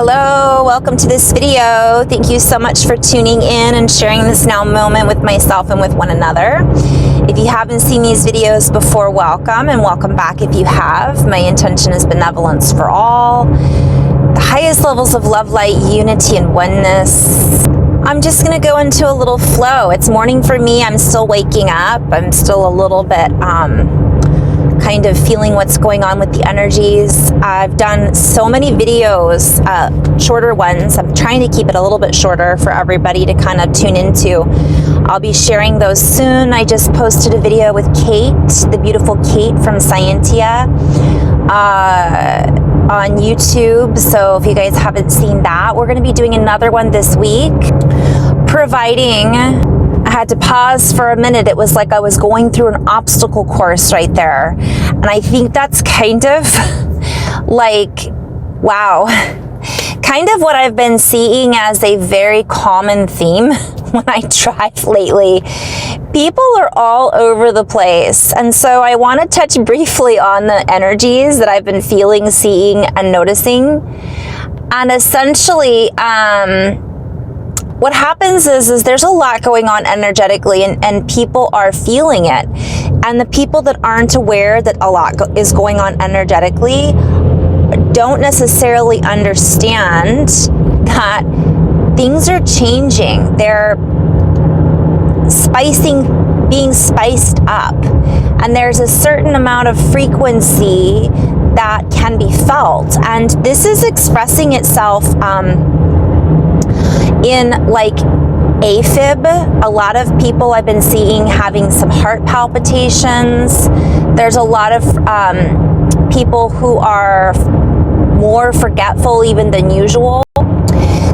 Hello, welcome to this video. Thank you so much for tuning in and sharing this now moment with myself and with one another. If you haven't seen these videos before, welcome, and welcome back if you have. My intention is benevolence for all, the highest levels of love, light, unity, and oneness. I'm just gonna go into a little flow. It's morning for me. I'm still waking up. I'm still a little bit kind of feeling what's going on with the energies. I've done so many videos, shorter ones. I'm trying to keep it a little bit shorter for everybody to kind of tune into. I'll be sharing those soon. I just posted a video with Kate, the beautiful Kate from Scientia, on YouTube. So if you guys haven't seen that, we're going to be doing another one this week, providing. I had to pause for a minute. It was like I was going through an obstacle course right there. And I think that's kind of like, wow, kind of what I've been seeing as a very common theme when I drive lately. People are all over the place. And so I want to touch briefly on the energies that I've been feeling, seeing, and noticing. And essentially, what happens is there's a lot going on energetically, and people are feeling it. And the people that aren't aware that a lot is going on energetically don't necessarily understand that things are changing. They're being spiced up. And there's a certain amount of frequency that can be felt. And this is expressing itself in like AFib. A lot of people I've been seeing having some heart palpitations. There's a lot of people who are more forgetful even than usual.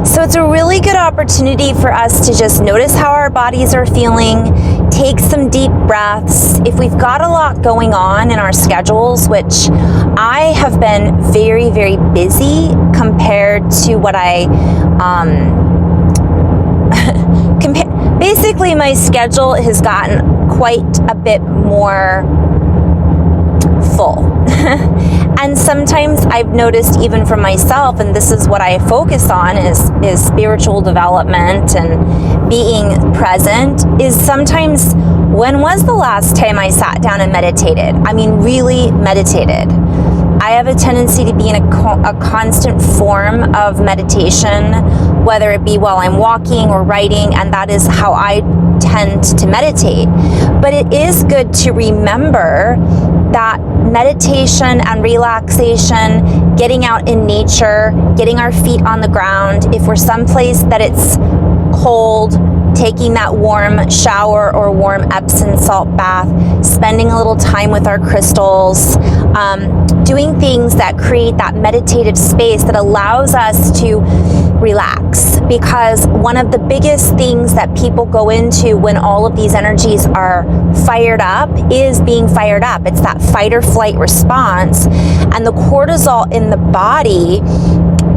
So it's a really good opportunity for us to just notice how our bodies are feeling, take some deep breaths. If we've got a lot going on in our schedules, which I have been very, very busy compared to what basically my schedule has gotten quite a bit more full. And sometimes I've noticed even for myself, and this is what I focus on is spiritual development and being present, is sometimes, when was the last time I sat down and meditated? I mean, really meditated. I have a tendency to be in a constant form of meditation, whether it be while I'm walking or writing, and that is how I tend to meditate. But it is good to remember that meditation and relaxation, getting out in nature, getting our feet on the ground, if we're someplace that it's cold, taking that warm shower or warm Epsom salt bath, spending a little time with our crystals, doing things that create that meditative space that allows us to relax. Because one of the biggest things that people go into when all of these energies are fired up is being fired up. It's that fight or flight response. And the cortisol in the body,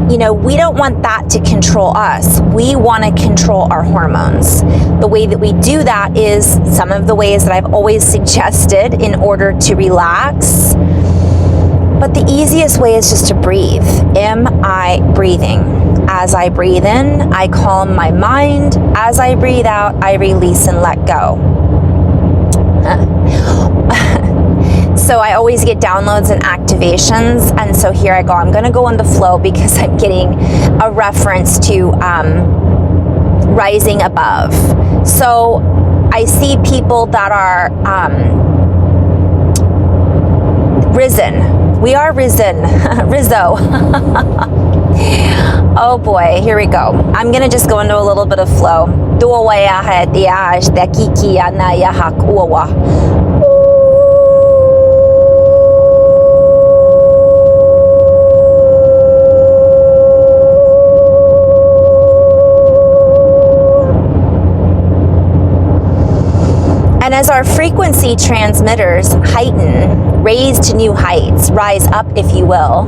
you know, we don't want that to control us. We want to control our hormones. The way that we do that is some of the ways that I've always suggested in order to relax. But the easiest way is just to breathe. Am I breathing? As I breathe in, I calm my mind. As I breathe out, I release and let go. So I always get downloads and activations, and so here I go. I'm going to go on the flow because I'm getting a reference to rising above. So I see people that are risen. We are risen. Rizzo. Oh boy, here we go. I'm going to just go into a little bit of flow. And as our frequency transmitters heighten, raise to new heights, rise up, if you will,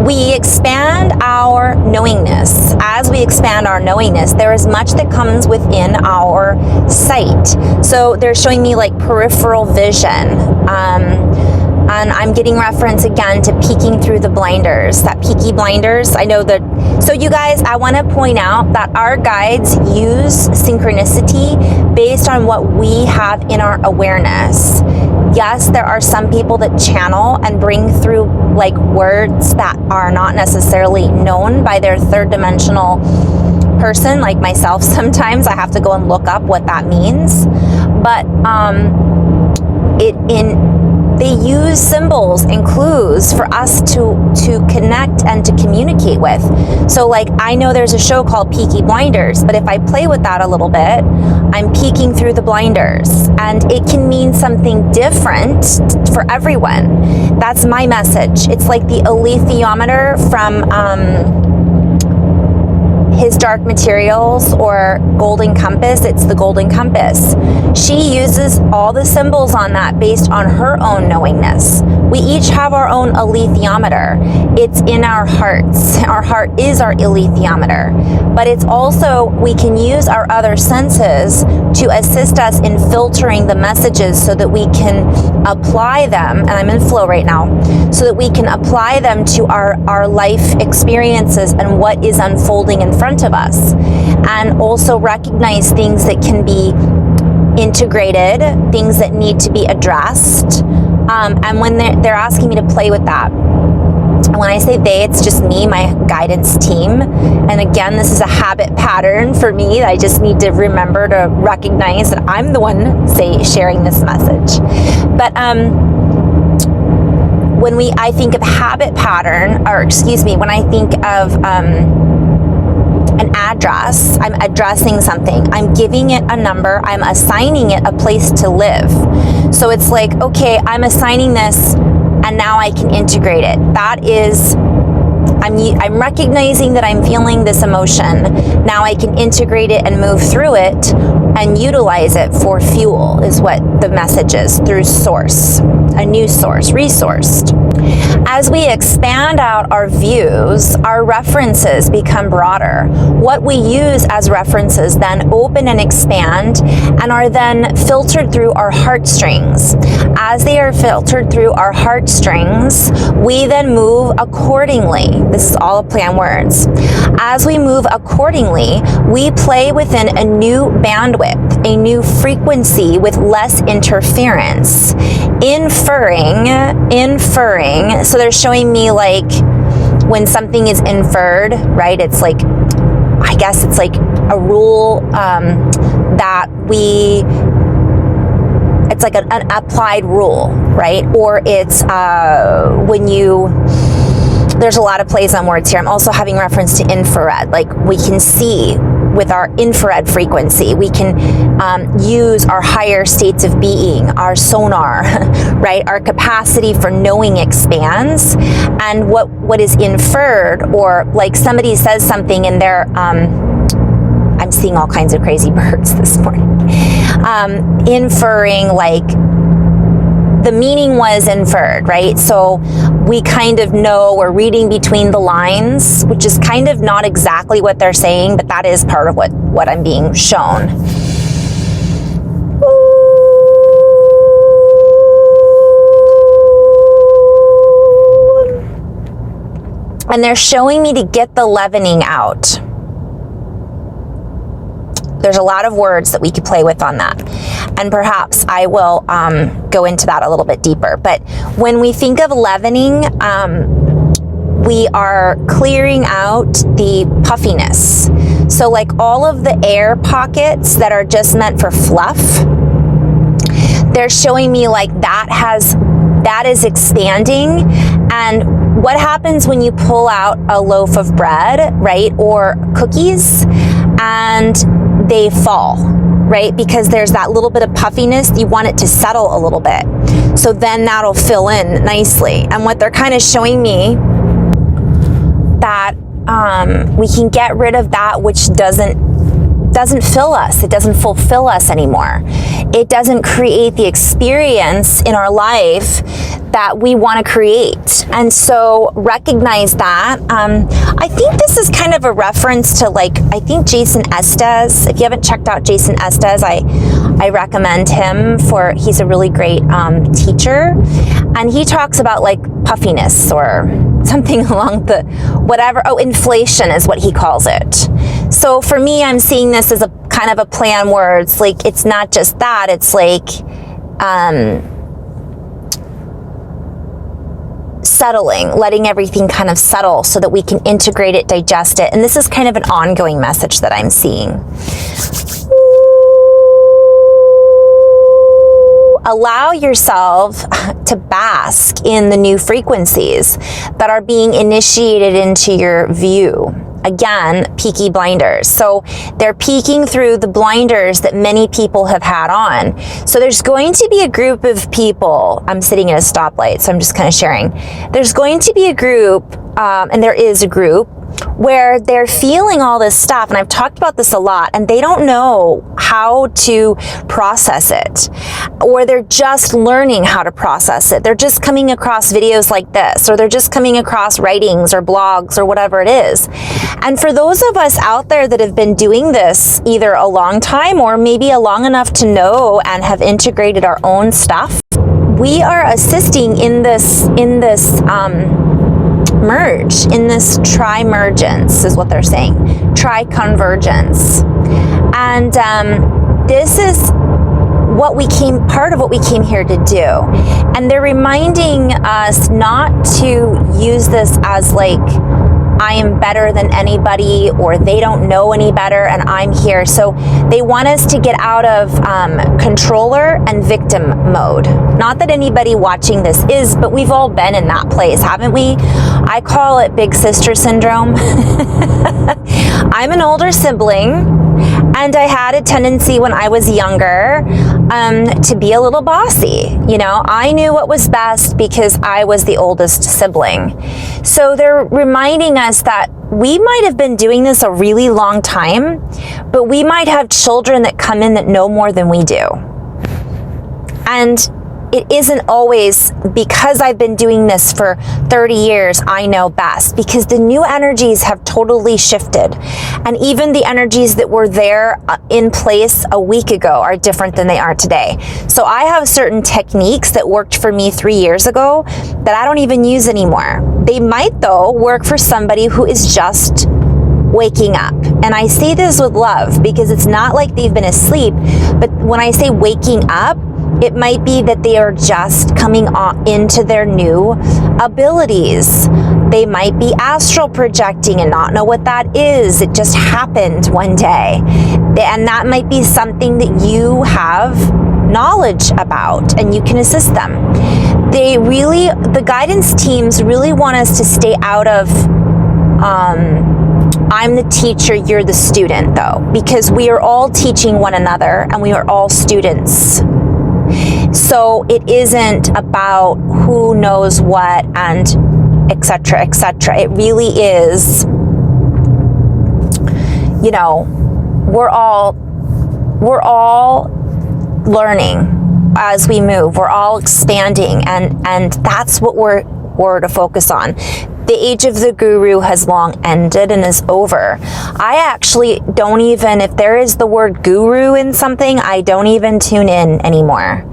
we expand our knowingness. As we expand our knowingness, there is much that comes within our sight. So they're showing me like peripheral vision, And I'm getting reference again to peeking through the blinders, that peaky blinders. I know that. So you guys, I want to point out that our guides use synchronicity based on what we have in our awareness. Yes, there are some people that channel and bring through like words that are not necessarily known by their third dimensional person, like myself. Sometimes I have to go and look up what that means. But they use symbols and clues for us to connect and to communicate with. So like, I know there's a show called Peaky Blinders, but if I play with that a little bit, I'm peeking through the blinders, and it can mean something different for everyone. That's my message. It's like the alethiometer from His Dark Materials or Golden Compass. It's the Golden Compass. She uses all the symbols on that based on her own knowingness. We each have our own alethiometer. It's in our hearts. Our heart is our alethiometer. But it's also, we can use our other senses to assist us in filtering the messages so that we can apply them, and I'm in flow right now, so that we can apply them to our life experiences and what is unfolding in front of us. And also recognize things that can be integrated, things that need to be addressed. And when they're asking me to play with that, and when I say they, it's just me, my guidance team. And again, this is a habit pattern for me. I just need to remember to recognize that I'm the one sharing this message. But when I think of habit pattern, or excuse me, when I think of an address, I'm addressing something, I'm giving it a number, I'm assigning it a place to live. So it's like, okay, I'm assigning this, and now I can integrate it. That is, I'm recognizing that I'm feeling this emotion. Now I can integrate it and move through it and utilize it for fuel, is what the message is, through source, a new source, resourced. As we expand out our views, our references become broader. What we use as references then open and expand and are then filtered through our heartstrings. As they are filtered through our heartstrings, we then move accordingly. This is all a play on words. As we move accordingly, we play within a new bandwidth, a new frequency with less interference. Inferring. So they're showing me like when something is inferred, right? It's like, I guess it's like a rule that it's like an applied rule, right? Or it's there's a lot of plays on words here. I'm also having reference to infrared. Like we can see with our infrared frequency, we can use our higher states of being, our sonar, right? Our capacity for knowing expands. And what is inferred, or like somebody says something and they're, I'm seeing all kinds of crazy birds this morning. Inferring, like the meaning was inferred, right? So we kind of know, we're reading between the lines, which is kind of not exactly what they're saying, but that is part of what I'm being shown. And they're showing me to get the leavening out. There's a lot of words that we could play with on that. And perhaps I will go into that a little bit deeper. But when we think of leavening, we are clearing out the puffiness. So like all of the air pockets that are just meant for fluff, they're showing me like that is expanding. And what happens when you pull out a loaf of bread, right? Or cookies, and they fall, right? Because there's that little bit of puffiness. You want it to settle a little bit. So then that'll fill in nicely. And what they're kind of showing me, that we can get rid of that which doesn't fill us. It doesn't fulfill us anymore. It doesn't create the experience in our life that we want to create. And so recognize that. I think this is kind of a reference to, like, I think Jason Estes. If you haven't checked out Jason Estes, I recommend him he's a really great teacher, and he talks about like puffiness or something along the inflation is what he calls it. So for me, I'm seeing this as a kind of a plan where it's like, it's not just that, it's like settling, letting everything kind of settle so that we can integrate it, digest it. And this is kind of an ongoing message that I'm seeing. Allow yourself to bask in the new frequencies that are being initiated into your view. Again, peaky blinders. So they're peeking through the blinders that many people have had on. So there's going to be a group of people, I'm sitting at a stoplight, so I'm just kind of sharing. There's going to be a group, and there is a group, where they're feeling all this stuff, and I've talked about this a lot, and they don't know how to process it, or they're just learning how to process it. They're just coming across videos like this, or they're just coming across writings or blogs or whatever it is. And for those of us out there that have been doing this either a long time or maybe a long enough to know and have integrated our own stuff, we are assisting in this merge, in this tri-mergence is what they're saying, tri-convergence. And this is part of what we came here to do. And they're reminding us not to use this as like, I am better than anybody, or they don't know any better and I'm here. So they want us to get out of controller and victim mode. Not that anybody watching this is, but we've all been in that place, haven't we? I call it big sister syndrome. I'm an older sibling, and I had a tendency when I was younger to be a little bossy. You know, I knew what was best because I was the oldest sibling. So they're reminding us that we might have been doing this a really long time, but we might have children that come in that know more than we do. And it isn't always because I've been doing this for 30 years, I know best, because the new energies have totally shifted. And even the energies that were there in place a week ago are different than they are today. So I have certain techniques that worked for me 3 years ago that I don't even use anymore. They might, though, work for somebody who is just waking up. And I say this with love because it's not like they've been asleep, but when I say waking up, it might be that they are just coming into their new abilities. They might be astral projecting and not know what that is. It just happened one day. And that might be something that you have knowledge about and you can assist them. The guidance teams really want us to stay out of, I'm the teacher, you're the student, though, because we are all teaching one another and we are all students. So it isn't about who knows what and etc., etc. It really is, you know, we're all learning as we move. We're all expanding, and that's what we're to focus on. The age of the guru has long ended and is over. I actually don't even, if there is the word guru in something, I don't even tune in anymore,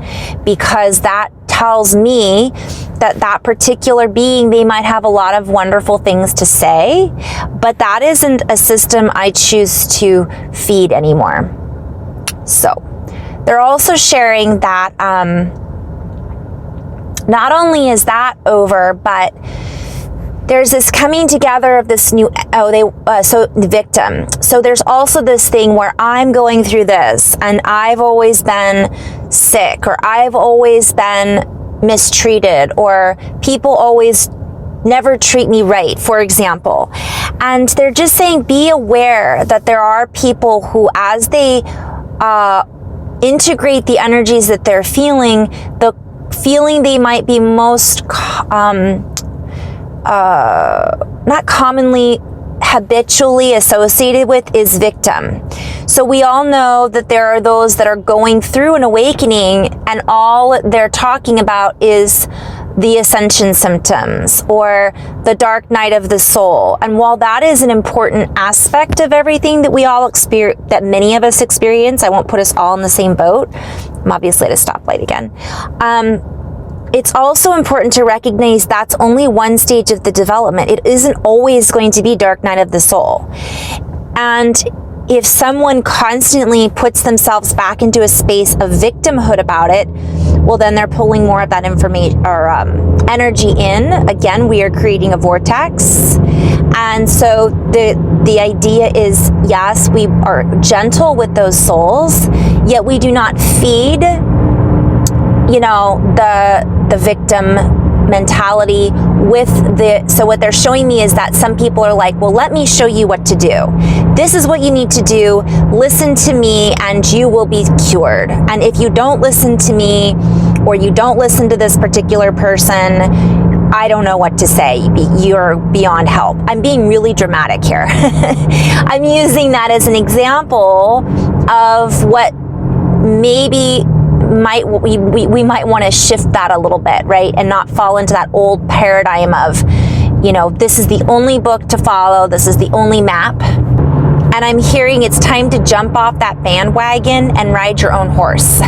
because that tells me that that particular being, they might have a lot of wonderful things to say, but that isn't a system I choose to feed anymore. So they're also sharing that not only is that over, but there's this coming together of this new, so the victim. So there's also this thing where I'm going through this and I've always been sick, or I've always been mistreated, or people always never treat me right, for example. And they're just saying, be aware that there are people who, as they integrate the energies that they're feeling, the feeling they might be most not commonly, habitually associated with is victim. So we all know that there are those that are going through an awakening and all they're talking about is the ascension symptoms or the dark night of the soul. And while that is an important aspect of everything that we all experience, that many of us experience, I won't put us all in the same boat. I'm obviously at a stoplight again. It's also important to recognize that's only one stage of the development. It isn't always going to be dark night of the soul. And if someone constantly puts themselves back into a space of victimhood about it, well, then they're pulling more of that information or energy in. Again, we are creating a vortex. And so the idea is, yes, we are gentle with those souls, yet we do not feed, the victim mentality with so what they're showing me is that some people are like, well, let me show you what to do. This is what you need to do. Listen to me and you will be cured. And if you don't listen to me or you don't listen to this particular person, I don't know what to say. You're beyond help. I'm being really dramatic here. I'm using that as an example of what maybe we might want to shift that a little bit, right? And not fall into that old paradigm of, this is the only book to follow. This is the only map. And I'm hearing it's time to jump off that bandwagon and ride your own horse.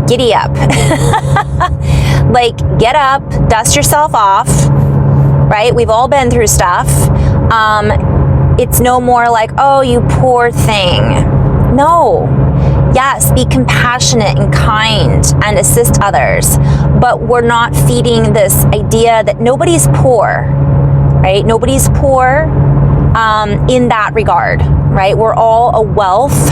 Giddy up. Like, get up, dust yourself off, right? We've all been through stuff. It's no more like, oh, you poor thing. No. Yes, be compassionate and kind and assist others. But we're not feeding this idea that nobody's poor, right? Nobody's poor in that regard, right? We're all a wealth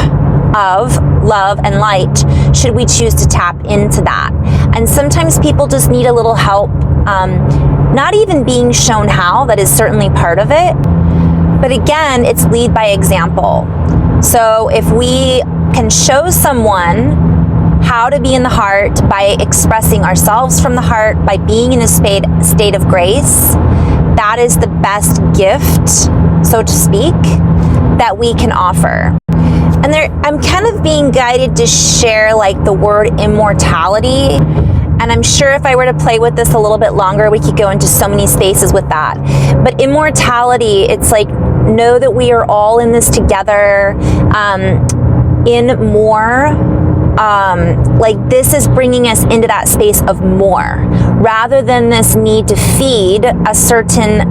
of love and light, should we choose to tap into that. And sometimes people just need a little help, not even being shown how, that is certainly part of it. But again, it's lead by example. So if we can show someone how to be in the heart by expressing ourselves from the heart, by being in a state of grace, that is the best gift, so to speak, that we can offer. And I'm kind of being guided to share like the word immortality. And I'm sure if I were to play with this a little bit longer, we could go into so many spaces with that. But immortality, it's like, know that we are all in this together, in more, like this is bringing us into that space of more, rather than this need to feed a certain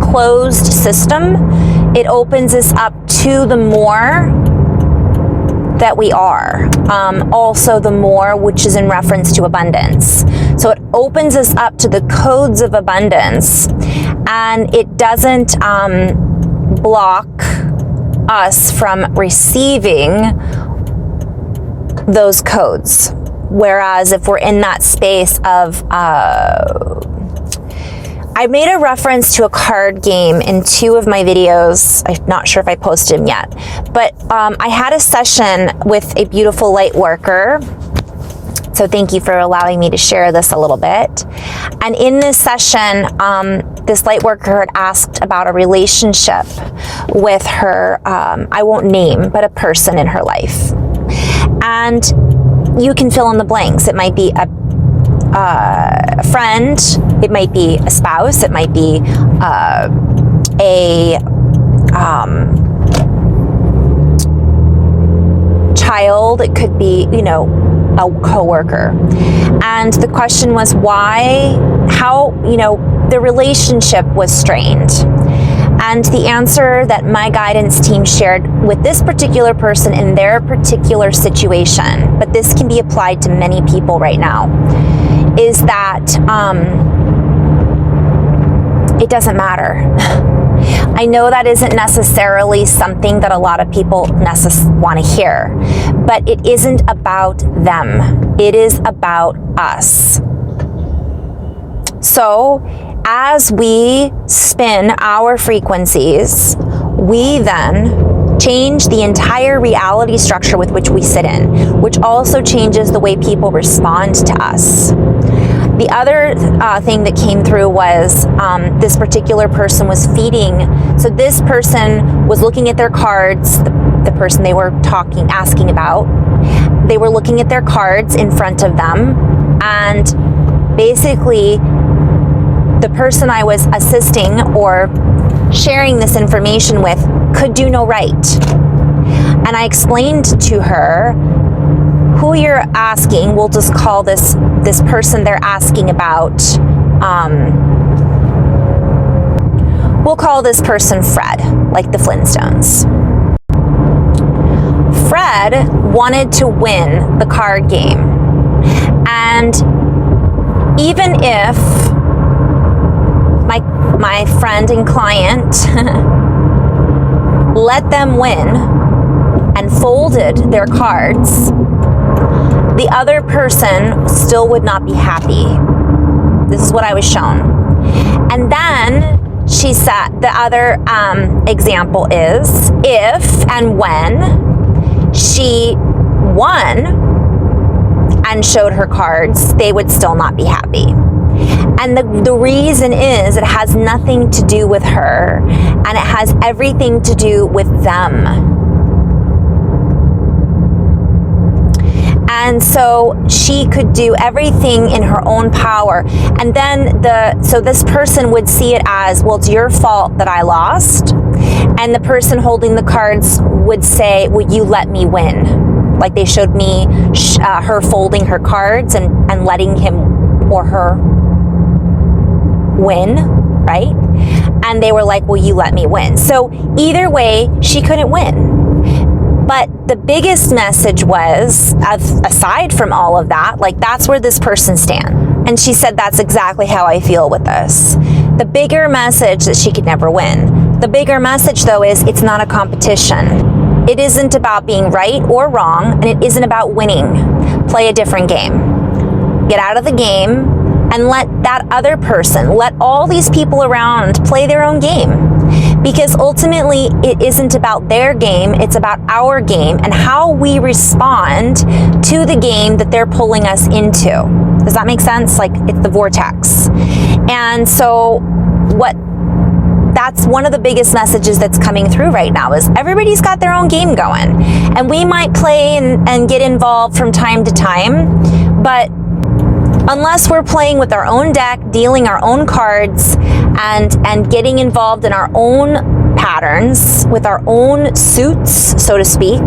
closed system. It opens us up to the more that we are. Also the more, which is in reference to abundance. So it opens us up to the codes of abundance, and it doesn't block us from receiving those codes. Whereas if we're in that space of, I made a reference to a card game in 2 of my videos. I'm not sure if I posted them yet, but I had a session with a beautiful light worker. So thank you for allowing me to share this a little bit. And in this session, this light worker had asked about a relationship with her, I won't name, but a person in her life. And you can fill in the blanks. It might be a friend, it might be a spouse, it might be a child, it could be, a coworker. And the question was how, the relationship was strained. And the answer that my guidance team shared with this particular person in their particular situation, but this can be applied to many people right now, is that it doesn't matter. I know that isn't necessarily something that a lot of people want to hear, but it isn't about them. It is about us. So as we spin our frequencies, we then change the entire reality structure with which we sit in, which also changes the way people respond to us. The other thing that came through was this particular person was feeding. So this person was looking at their cards, the person they were asking about. They were looking at their cards in front of them, and basically the person I was assisting or sharing this information with could do no right. And I explained to her, who you're asking, we'll just call this person they're asking about, we'll call this person Fred, like the Flintstones. Fred wanted to win the card game. And even if my friend and client let them win and folded their cards, the other person still would not be happy. This is what I was shown. And then she said, the other example is, if and when she won and showed her cards, they would still not be happy. And the reason is it has nothing to do with her, and it has everything to do with them. And so she could do everything in her own power. And then so this person would see it as, well, it's your fault that I lost. And the person holding the cards would say, will you let me win? Like they showed me her folding her cards and letting him or her win, right? And they were like, will you let me win? So either way, she couldn't win. But the biggest message was, aside from all of that, like that's where this person stands. And she said, that's exactly how I feel with this. The bigger message that she could never win. The bigger message though is it's not a competition. It isn't about being right or wrong, and it isn't about winning. Play a different game. Get out of the game and let that other person, let all these people around play their own game. Because ultimately, it isn't about their game, it's about our game and how we respond to the game that they're pulling us into. Does that make sense? Like, it's the vortex. And so that's one of the biggest messages that's coming through right now is everybody's got their own game going. And we might play and get involved from time to time, but unless we're playing with our own deck, dealing our own cards, and getting involved in our own patterns, with our own suits, so to speak,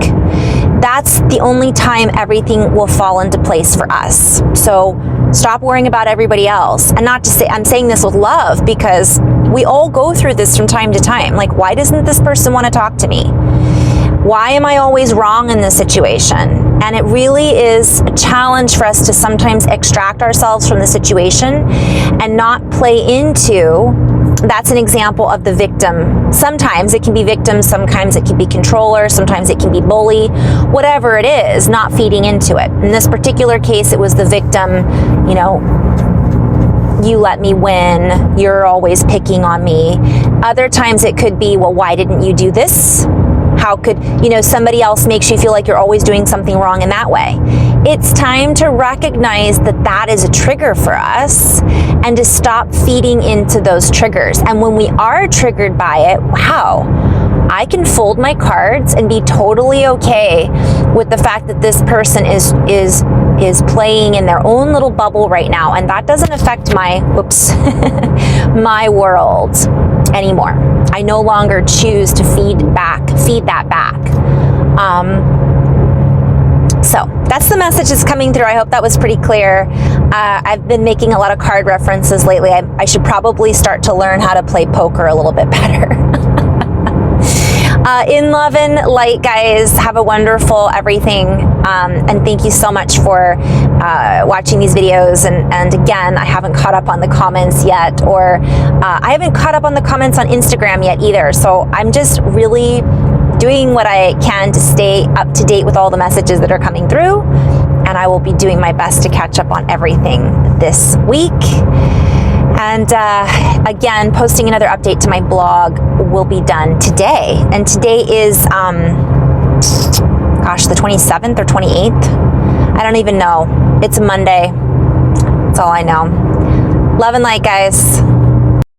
that's the only time everything will fall into place for us. So stop worrying about everybody else. And not to say, I'm saying this with love, because we all go through this from time to time. Like, why doesn't this person want to talk to me? Why am I always wrong in this situation? And it really is a challenge for us to sometimes extract ourselves from the situation and not play into, that's an example of the victim. Sometimes it can be victim, sometimes it can be controller, sometimes it can be bully, whatever it is, not feeding into it. In this particular case, it was the victim, you know, you let me win, you're always picking on me. Other times it could be, well, why didn't you do this? How could, somebody else makes you feel like you're always doing something wrong in that way. It's time to recognize that that is a trigger for us and to stop feeding into those triggers. And when we are triggered by it, wow, I can fold my cards and be totally okay with the fact that this person is playing in their own little bubble right now, and that doesn't affect my my world anymore. I no longer choose to feed that back. So that's the message that's coming through. I hope that was pretty clear. I've been making a lot of card references lately. I should probably start to learn how to play poker a little bit better. In love and light, guys, have a wonderful everything. And thank you so much for watching these videos. And again, I haven't caught up on the comments yet, or I haven't caught up on the comments on Instagram yet either. So I'm just really doing what I can to stay up to date with all the messages that are coming through. And I will be doing my best to catch up on everything this week. And again, posting another update to my blog will be done today. And today is, the 27th or 28th. I don't even know. It's a Monday. That's all I know. Love and light, guys.